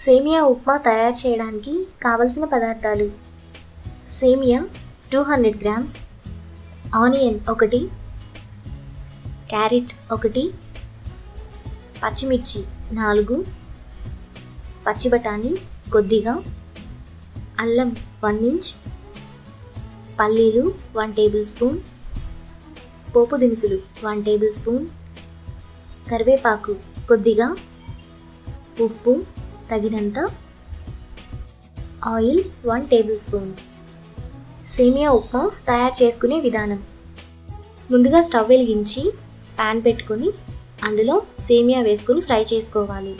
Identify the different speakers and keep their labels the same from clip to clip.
Speaker 1: సేమియా ఉప్మా తయారు చేయడానికి కావలసిన పదార్థాలు: సేమియా 200 గ్రామ్స్, ఆనియన్ 1, క్యారెట్ 1, పచ్చిమిర్చి 4, పచ్చి బఠానీ కొద్దిగా, అల్లం 1 ఇంచ్, పల్లీలు 1 టేబుల్ స్పూన్, పోపు దినుసులు 1 టేబుల్ స్పూన్, కరివేపాకు కొద్దిగా, ఉప్పు తగినంత, ఆయిల్ 1 టేబుల్ స్పూన్. సేమియా ఉప్మా తయారు చేసుకునే విధానం: ముందుగా స్టవ్ వెలిగించి పాన్ పెట్టుకొని అందులో సేమియా వేసుకొని ఫ్రై చేసుకోవాలి.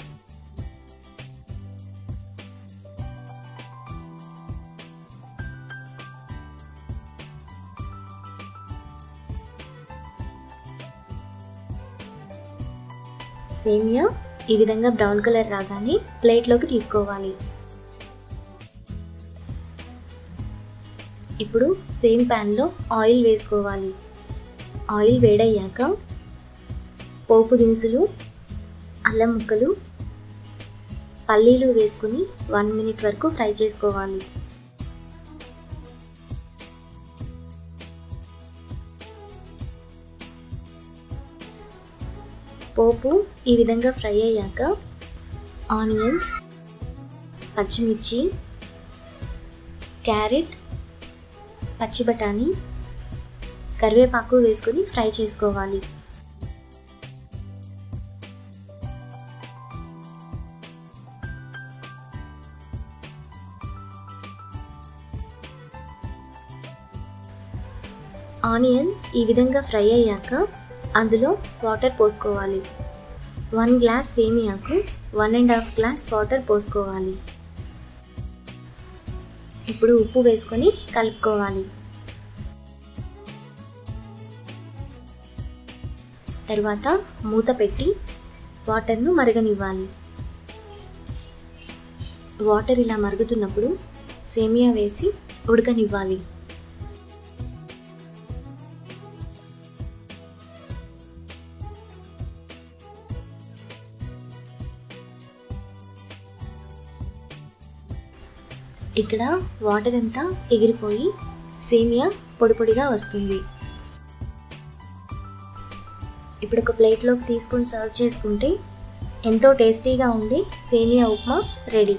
Speaker 1: సేమియా ఈ విధంగా బ్రౌన్ కలర్ రాగానే ప్లేట్లోకి తీసుకోవాలి. ఇప్పుడు సేమ్ ప్యాన్లో ఆయిల్ వేసుకోవాలి. ఆయిల్ వేడయ్యాక పోపు దినుసులు, అల్లం ముక్కలు, పల్లీలు వేసుకుని 1 మినిట్ వరకు ఫ్రై చేసుకోవాలి. పోపు ఈ విధంగా ఫ్రై అయ్యాక ఆనియన్స్, పచ్చిమిర్చి, క్యారెట్, పచ్చి బఠానీ, కరివేపాకు వేసుకొని ఫ్రై చేసుకోవాలి. ఆనియన్ ఈ విధంగా ఫ్రై అయ్యాక అందులో వాటర్ పోసుకోవాలి. 1 గ్లాస్ సేమియాకు 1.5 గ్లాస్ వాటర్ పోసుకోవాలి. ఇప్పుడు ఉప్పు వేసుకొని కలుపుకోవాలి. తర్వాత మూత పెట్టి వాటర్ను మరగనివ్వాలి. వాటర్ ఇలా మరుగుతున్నప్పుడు సేమియా వేసి ఉడకనివ్వాలి. ఇక్కడ వాటర్ అంతా ఎగిరిపోయి సేమియా పొడి పొడిగా వస్తుంది. ఇప్పుడు ఒక ప్లేట్లోకి తీసుకొని సర్వ్ చేసుకుంటే ఎంతో టేస్టీగా ఉండే సేమియా ఉప్మా రెడీ.